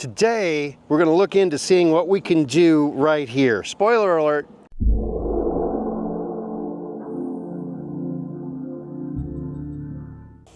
Today, we're going to look into seeing what we can do right here. Spoiler alert.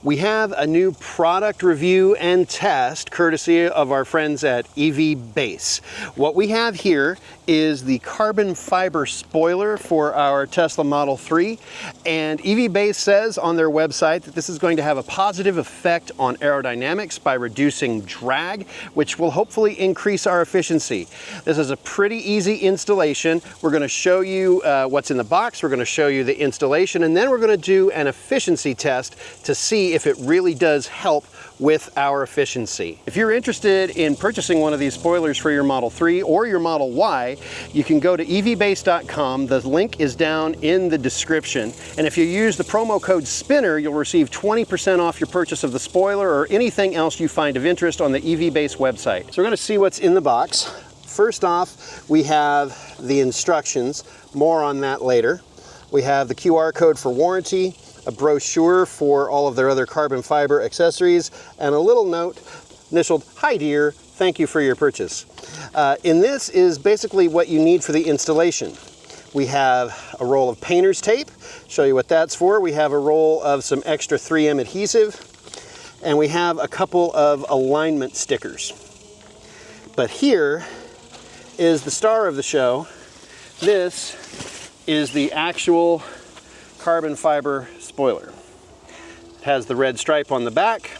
We have a new product review and test courtesy of our friends at EVBase. What we have here is the carbon fiber spoiler for our Tesla Model 3, and EVBase says on their website that this is going to have a positive effect on aerodynamics by reducing drag, which will hopefully increase our efficiency. This is a pretty easy installation. We're going to show you what's in the box, we're going to show you the installation, and then we're going to do an efficiency test to see if it really does help with our efficiency. If you're interested in purchasing one of these spoilers for your Model 3 or your Model Y, you can go to evbase.com. The link is down in the description. And if you use the promo code SPINNER, you'll receive 20% off your purchase of the spoiler or anything else you find of interest on the EVBase website. So we're going to see what's in the box. First off, we have the instructions. More on that later. We have the QR code for warranty, a brochure for all of their other carbon fiber accessories, and a little note initialed, "Hi dear, thank you for your purchase." In this is basically what you need for the installation. We have a roll of painter's tape, show you what that's for. We have a roll of some extra 3M adhesive, and we have a couple of alignment stickers. But here is the star of the show. This is the actual carbon fiber spoiler. It has the red stripe on the back.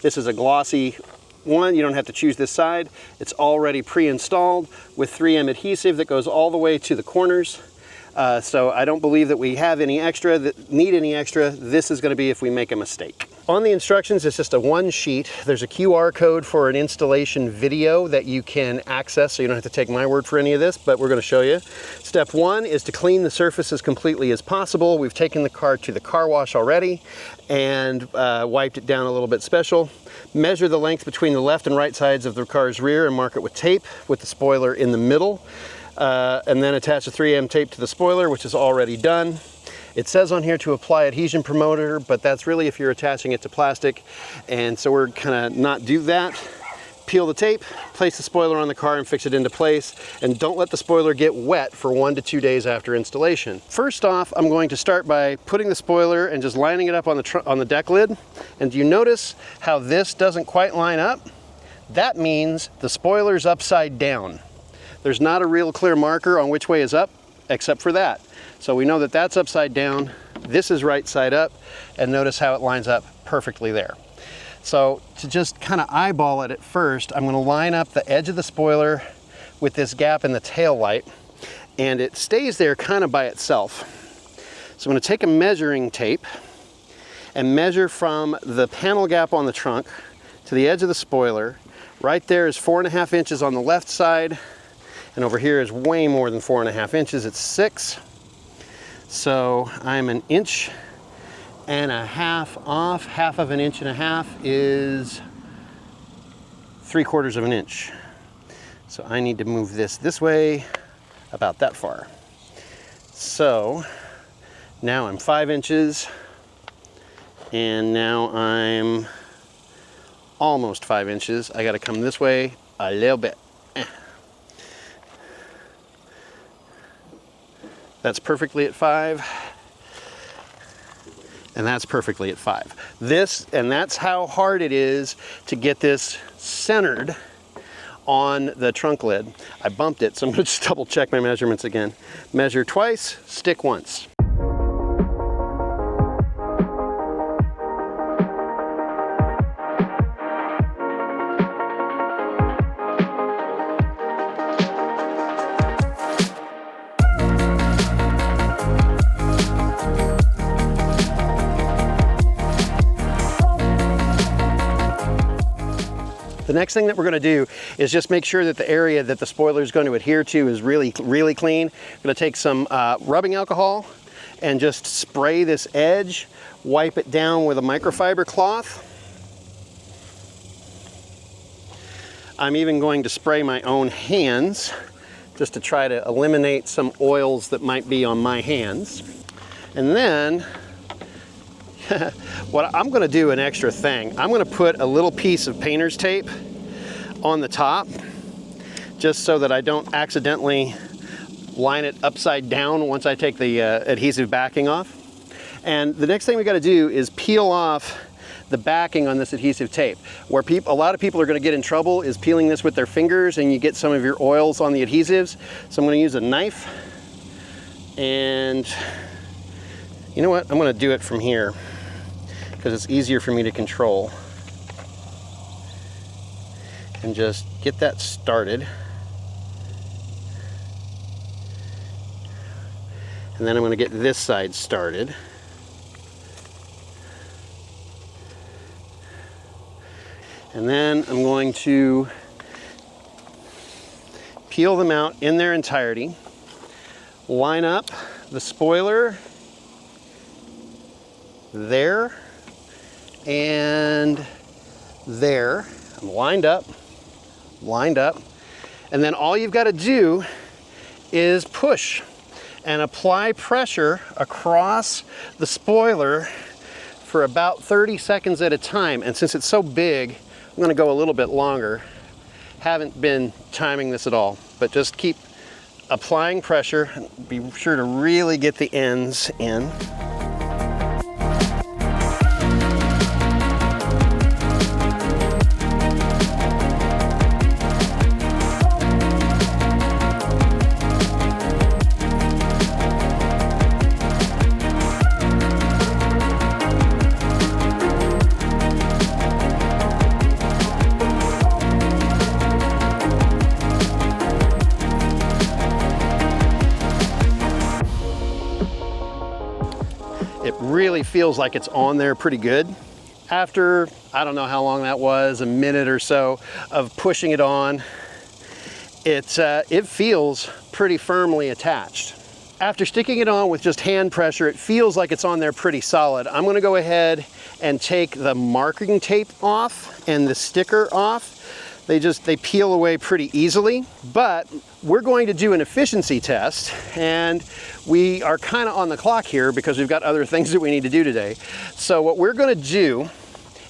This is a glossy one. You don't have to choose this side. It's already pre-installed with 3M adhesive that goes all the way to the corners. So I don't believe that we have any extra, that need any extra. This is going to be if we make a mistake. On the instructions, it's just a one sheet. There's a QR code for an installation video that you can access, so you don't have to take my word for any of this, but we're going to show you. Step one is to clean the surface as completely as possible. We've taken the car to the car wash already and wiped it down a little bit special. Measure the length between the left and right sides of the car's rear and mark it with tape with the spoiler in the middle. And then attach a 3M tape to the spoiler, which is already done. It says on here to apply adhesion promoter, but that's really if you're attaching it to plastic. And so we're gonna not do that. Peel the tape, place the spoiler on the car and fix it into place. And don't let the spoiler get wet for 1 to 2 days after installation. First off, I'm going to start by putting the spoiler and just lining it up on the deck lid. And do you notice how this doesn't quite line up? That means the spoiler's upside down. There's not a real clear marker on which way is up, except for that. So we know that that's upside down, this is right side up, and notice how it lines up perfectly there. So to just kind of eyeball it at first, I'm going to line up the edge of the spoiler with this gap in the tail light, and it stays there kind of by itself. So I'm going to take a measuring tape and measure from the panel gap on the trunk to the edge of the spoiler. Right there is 4.5 inches on the left side, and over here is way more than 4.5 inches, it's 6. So I'm 1.5 inches off. Half of 1.5 inches is 3/4 of an inch. So I need to move this way about that far. So now I'm 5 inches, and now I'm almost 5 inches. I gotta come this way a little bit. That's perfectly at 5, and that's perfectly at 5. And that's how hard it is to get this centered on the trunk lid. I bumped it, so I'm gonna just double check my measurements again. Measure twice, stick once. The next thing that we're going to do is just make sure that the area that the spoiler is going to adhere to is really clean. I'm going to take some rubbing alcohol and just spray this edge, wipe it down with a microfiber cloth. I'm even going to spray my own hands just to try to eliminate some oils that might be on my hands. And then what I'm going to do, an extra thing, I'm going to put a little piece of painter's tape on the top, just so that I don't accidentally line it upside down once I take the adhesive backing off. And the next thing we got to do is peel off the backing on this adhesive tape. Where a lot of people are going to get in trouble is peeling this with their fingers, and you get some of your oils on the adhesives. So I'm going to use a knife, and you know what? I'm going to do it from here because it's easier for me to control. And just get that started. And then I'm going to get this side started. And then I'm going to peel them out in their entirety, line up the spoiler there and there. I'm lined up, and then all you've got to do is push and apply pressure across the spoiler for about 30 seconds at a time. And since it's so big, I'm going to go a little bit longer. Haven't been timing this at all, but just keep applying pressure. Be sure to really get the ends in. It really feels like it's on there pretty good. After, I don't know how long that was, a minute or so of pushing it on, it feels pretty firmly attached. After sticking it on with just hand pressure, it feels like it's on there pretty solid. I'm gonna go ahead and take the marking tape off and the sticker off. They peel away pretty easily, but we're going to do an efficiency test, and we are kind of on the clock here because we've got other things that we need to do today. So what we're going to do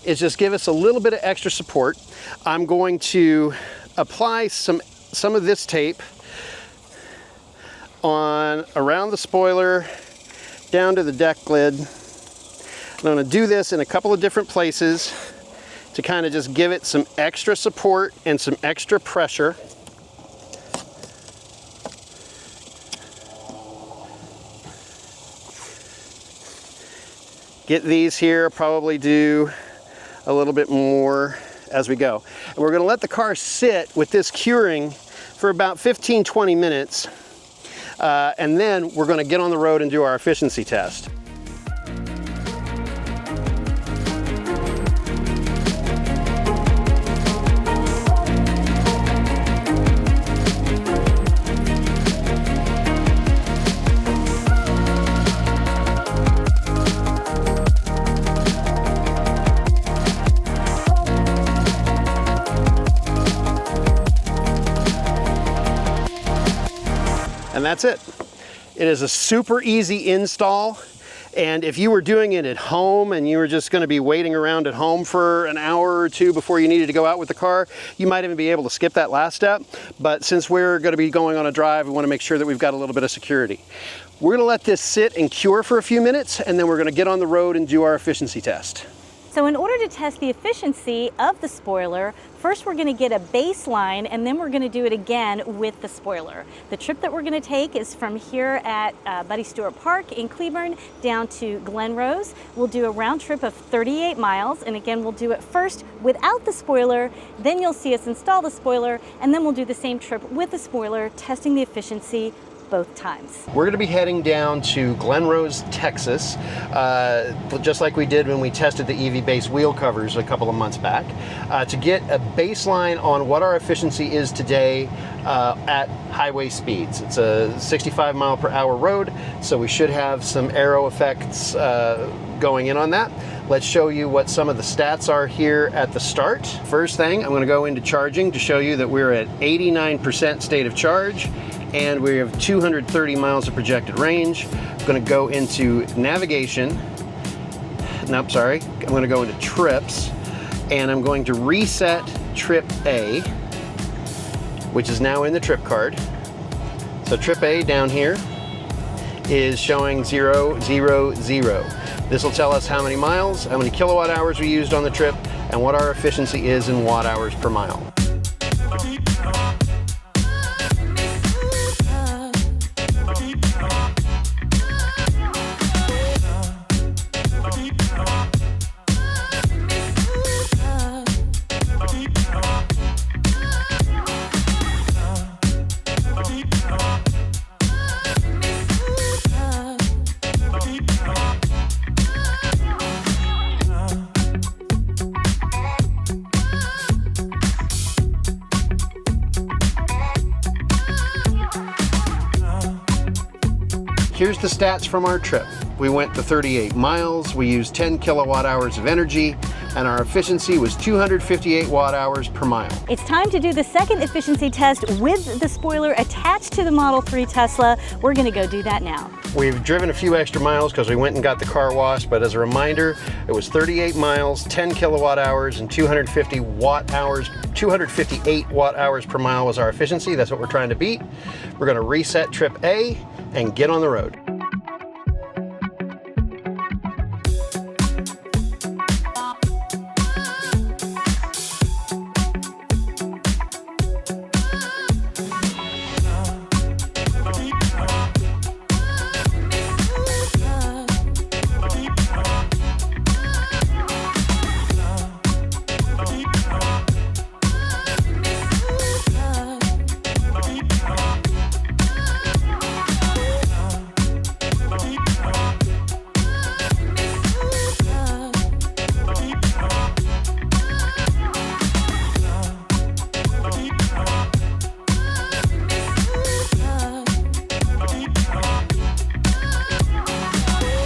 is just give us a little bit of extra support. I'm going to apply some of this tape on around the spoiler down to the deck lid. I'm going to do this in a couple of different places to kind of just give it some extra support and some extra pressure. Get these here, probably do a little bit more as we go. And we're gonna let the car sit with this curing for about 15-20 minutes. And then we're gonna get on the road and do our efficiency test. And that's it. It is a super easy install. And if you were doing it at home and you were just going to be waiting around at home for an hour or two before you needed to go out with the car, you might even be able to skip that last step. But since we're going to be going on a drive, we want to make sure that we've got a little bit of security. We're going to let this sit and cure for a few minutes, and then we're going to get on the road and do our efficiency test. So in order to test the efficiency of the spoiler, first we're going to get a baseline, and then we're going to do it again with the spoiler. The trip that we're going to take is from here at Buddy Stewart Park in Cleburne down to Glen Rose. We'll do a round trip of 38 miles, and again we'll do it first without the spoiler, then you'll see us install the spoiler, and then we'll do the same trip with the spoiler, testing the efficiency both times. We're going to be heading down to Glen Rose, Texas, just like we did when we tested the EVBase wheel covers a couple of months back, to get a baseline on what our efficiency is today at highway speeds. It's a 65 mile per hour road, so we should have some aero effects going in on that. Let's show you what some of the stats are here at the start. First thing, I'm going to go into charging to show you that we're at 89% state of charge, and we have 230 miles of projected range. I'm going to go into navigation. Nope, sorry. I'm going to go into trips, and I'm going to reset trip A. which is now in the trip card. So trip A down here is showing 0, 0, 0. This will tell us how many miles, how many kilowatt hours we used on the trip, and what our efficiency is in watt hours per mile. Here's the stats from our trip. We went to 38 miles, we used 10 kilowatt hours of energy, and our efficiency was 258 watt hours per mile. It's time to do the second efficiency test with the spoiler attached to the Model 3 Tesla. We're gonna go do that now. We've driven a few extra miles because we went and got the car washed, but as a reminder, it was 38 miles, 10 kilowatt hours, and 258 watt hours per mile was our efficiency. That's what we're trying to beat. We're gonna reset trip A and get on the road.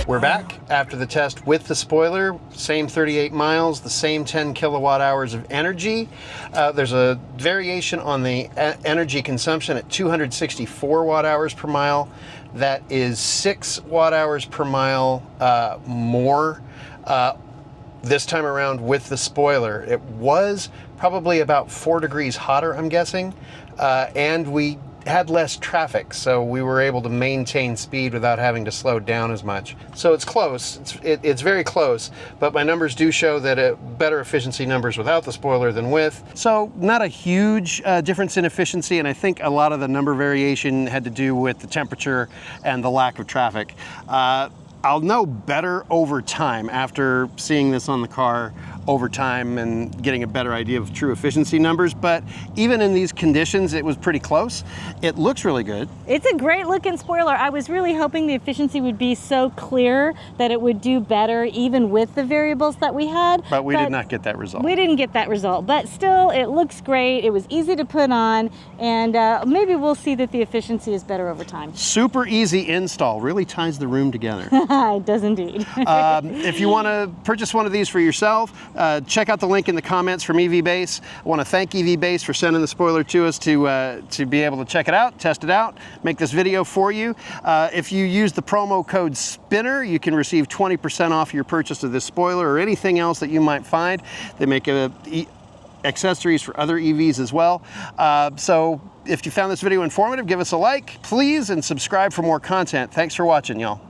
We're back after the test with the spoiler, same 38 miles, the same 10 kilowatt hours of energy. There's a variation on the energy consumption at 264 watt hours per mile. That is 6 watt hours per mile more this time around with the spoiler. It was probably about 4 degrees hotter, I'm guessing, and we had less traffic, so we were able to maintain speed without having to slow down as much. So it's close, it's very close, but my numbers do show that better efficiency numbers without the spoiler than with. So not a huge difference in efficiency, and I think a lot of the number variation had to do with the temperature and the lack of traffic. I'll know better over time after seeing this on the car over time and getting a better idea of true efficiency numbers, but even in these conditions, it was pretty close. It looks really good. It's a great looking spoiler. I was really hoping the efficiency would be so clear that it would do better even with the variables that we had. But we did not get that result. We didn't get that result, but still it looks great. It was easy to put on, and maybe we'll see that the efficiency is better over time. Super easy install, really ties the room together. It does indeed. If you want to purchase one of these for yourself, check out the link in the comments from EVBase. I want to thank EVBase for sending the spoiler to us to be able to check it out, test it out, make this video for you. If you use the promo code SPINNER, you can receive 20% off your purchase of this spoiler or anything else that you might find. They make accessories for other EVs as well. So if you found this video informative, give us a like, please, and subscribe for more content. Thanks for watching, y'all.